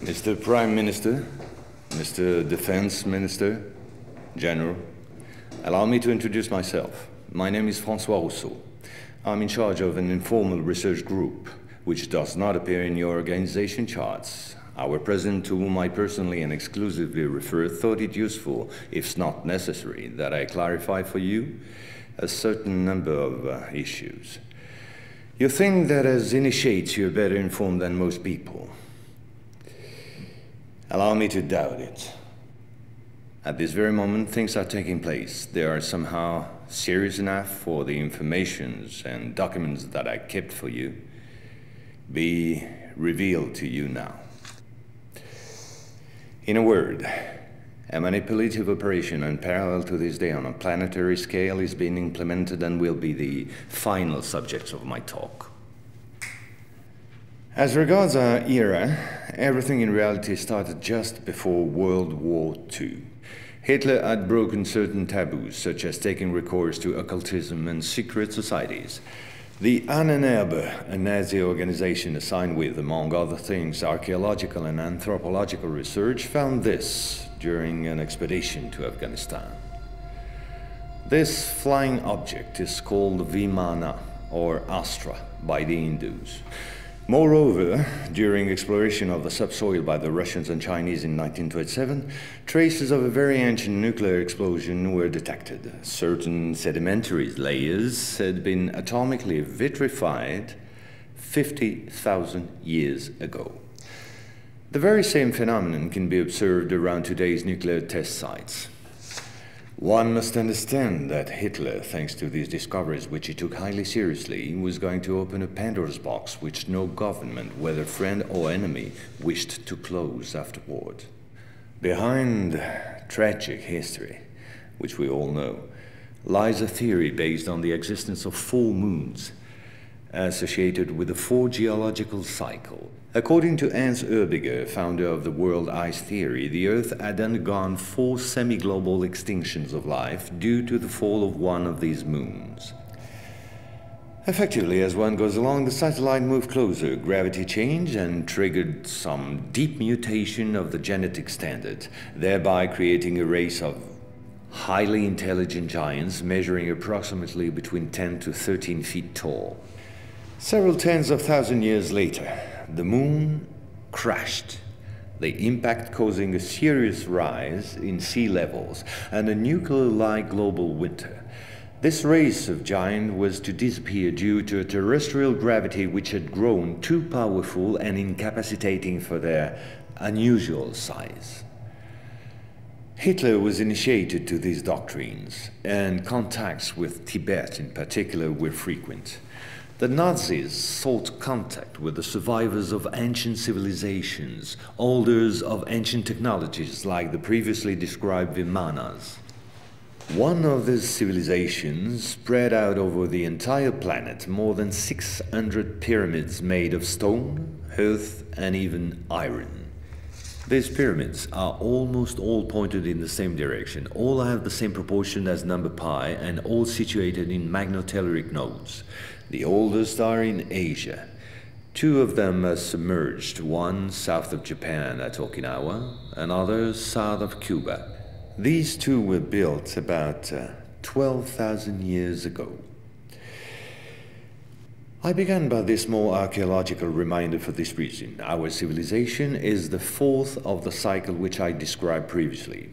Mr. Prime Minister, Mr. Defense Minister, General, allow me to introduce myself. My name is François Rousseau. I'm in charge of an informal research group, which does not appear in your organization charts. Our president, to whom I personally and exclusively refer, thought it useful, if not necessary, that I clarify for you a certain number of issues. You think that as initiates you're better informed than most people. Allow me to doubt it. At this very moment, things are taking place. They are somehow serious enough for the informations and documents that I kept for you be revealed to you now. In a word, a manipulative operation unparalleled to this day on a planetary scale is being implemented and will be the final subject of my talk. As regards our era, everything in reality started just before World War II. Hitler had broken certain taboos, such as taking recourse to occultism and secret societies. The Ahnenerbe, a Nazi organization assigned with, among other things, archaeological and anthropological research, found this during an expedition to Afghanistan. This flying object is called Vimana, or Astra, by the Hindus. Moreover, during exploration of the subsoil by the Russians and Chinese in 1927, traces of a very ancient nuclear explosion were detected. Certain sedimentary layers had been atomically vitrified 50,000 years ago. The very same phenomenon can be observed around today's nuclear test sites. One must understand that Hitler, thanks to these discoveries, which he took highly seriously, was going to open a Pandora's box which no government, whether friend or enemy, wished to close afterward. Behind tragic history, which we all know, lies a theory based on the existence of full moons, associated with the four geological cycle. According to Hans Erbiger, founder of the world ice theory, the Earth had undergone 4 semi-global extinctions of life due to the fall of one of these moons. Effectively, as one goes along, the satellite moved closer, gravity changed and triggered some deep mutation of the genetic standard, thereby creating a race of highly intelligent giants measuring approximately between 10 to 13 feet tall. Several tens of thousands years later, the moon crashed, the impact causing a serious rise in sea levels and a nuclear-like global winter. This race of giants was to disappear due to a terrestrial gravity which had grown too powerful and incapacitating for their unusual size. Hitler was initiated to these doctrines, and contacts with Tibet in particular were frequent. The Nazis sought contact with the survivors of ancient civilizations, holders of ancient technologies like the previously described Vimanas. One of these civilizations spread out over the entire planet more than 600 pyramids made of stone, earth, and even iron. These pyramids are almost all pointed in the same direction, all have the same proportion as number pi, and all situated in magnetotelluric nodes. The oldest are in Asia. 2 of them are submerged, one south of Japan at Okinawa, another south of Cuba. These 2 were built about 12,000 years ago. I began by this more archaeological reminder for this reason. Our civilization is the 4th of the cycle which I described previously.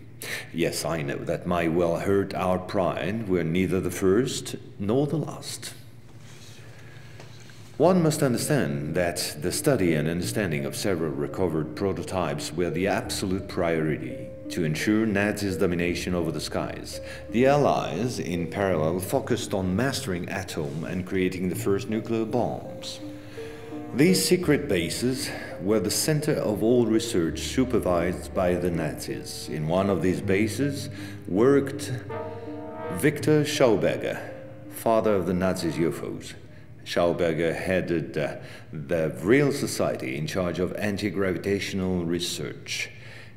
Yes, I know that might well hurt our pride. We're neither the first nor the last. One must understand that the study and understanding of several recovered prototypes were the absolute priority to ensure Nazis' domination over the skies. The Allies, in parallel, focused on mastering atom and creating the first nuclear bombs. These secret bases were the center of all research supervised by the Nazis. In one of these bases worked Victor Schauberger, father of the Nazis' UFOs. Schauberger headed the Real Society in charge of anti-gravitational research.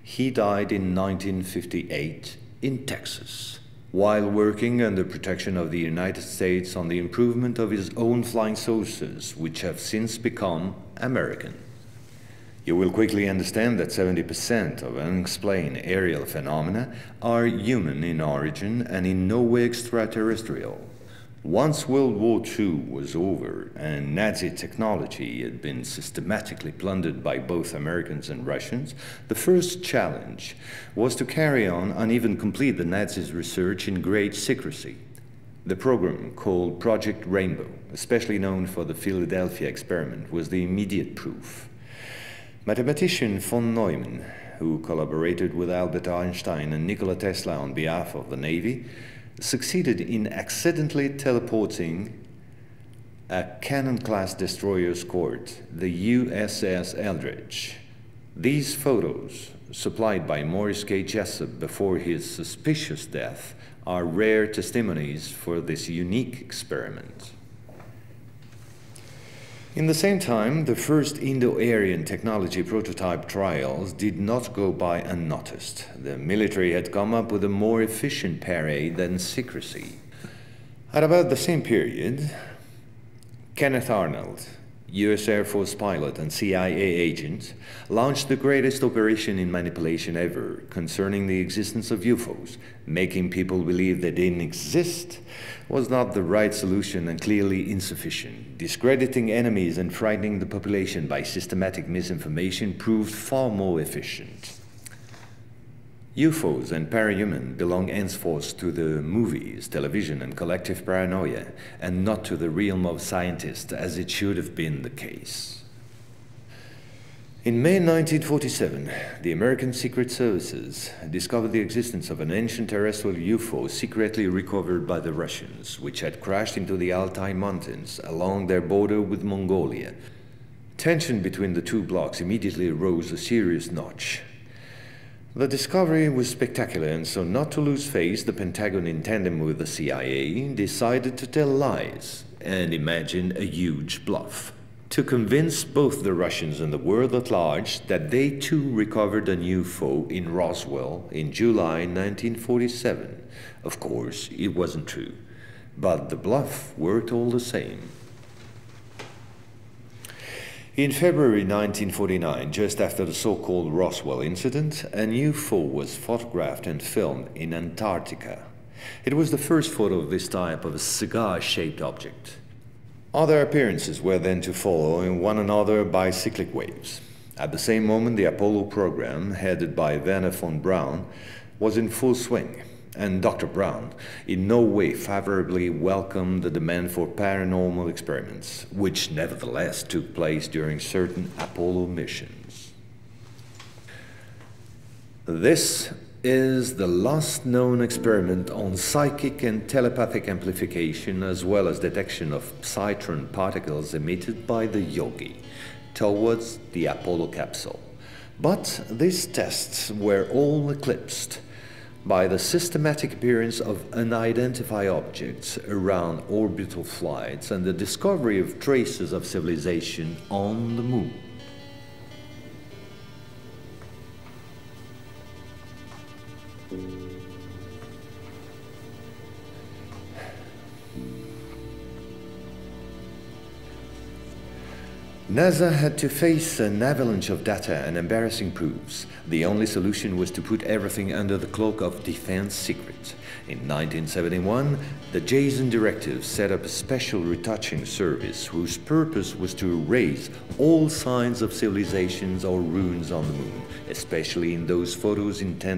He died in 1958 in Texas, while working under protection of the United States on the improvement of his own flying saucers, which have since become American. You will quickly understand that 70% of unexplained aerial phenomena are human in origin and in no way extraterrestrial. Once World War II was over and Nazi technology had been systematically plundered by both Americans and Russians, the first challenge was to carry on and even complete the Nazis' research in great secrecy. The program, called Project Rainbow, especially known for the Philadelphia experiment, was the immediate proof. Mathematician von Neumann, who collaborated with Albert Einstein and Nikola Tesla on behalf of the Navy, succeeded in accidentally teleporting a Cannon-class destroyer escort, the USS Eldridge. These photos, supplied by Morris K. Jessup before his suspicious death, are rare testimonies for this unique experiment. In the same time, the first Indo-Aryan technology prototype trials did not go by unnoticed. The military had come up with a more efficient parade than secrecy. At about the same period, Kenneth Arnold, US Air Force pilot and CIA agent, launched the greatest operation in manipulation ever concerning the existence of UFOs. Making people believe they didn't exist was not the right solution and clearly insufficient. Discrediting enemies and frightening the population by systematic misinformation proved far more efficient. UFOs and parahuman belong henceforth to the movies, television, and collective paranoia, and not to the realm of scientists, as it should have been the case. In May 1947, the American Secret Services discovered the existence of an ancient terrestrial UFO secretly recovered by the Russians, which had crashed into the Altai Mountains along their border with Mongolia. Tension between the two blocs immediately rose a serious notch. The discovery was spectacular, and so not to lose face, the Pentagon, in tandem with the CIA, decided to tell lies and imagine a huge bluff to convince both the Russians and the world at large that they too recovered a UFO in Roswell in July 1947. Of course, it wasn't true, but the bluff worked all the same. In February 1949, just after the so-called Roswell incident, a UFO was photographed and filmed in Antarctica. It was the first photo of this type of a cigar-shaped object. Other appearances were then to follow in one another by cyclic waves. At the same moment, the Apollo program, headed by Wernher von Braun, was in full swing. And Dr. Braun in no way favorably welcomed the demand for paranormal experiments, which nevertheless took place during certain Apollo missions. This is the last known experiment on psychic and telepathic amplification, as well as detection of positron particles emitted by the yogi towards the Apollo capsule. But these tests were all eclipsed by the systematic appearance of unidentified objects around orbital flights and the discovery of traces of civilization on the moon. NASA had to face an avalanche of data and embarrassing proofs. The only solution was to put everything under the cloak of defense secret. In 1971, the Jason Directive set up a special retouching service whose purpose was to erase all signs of civilizations or ruins on the moon, especially in those photos intended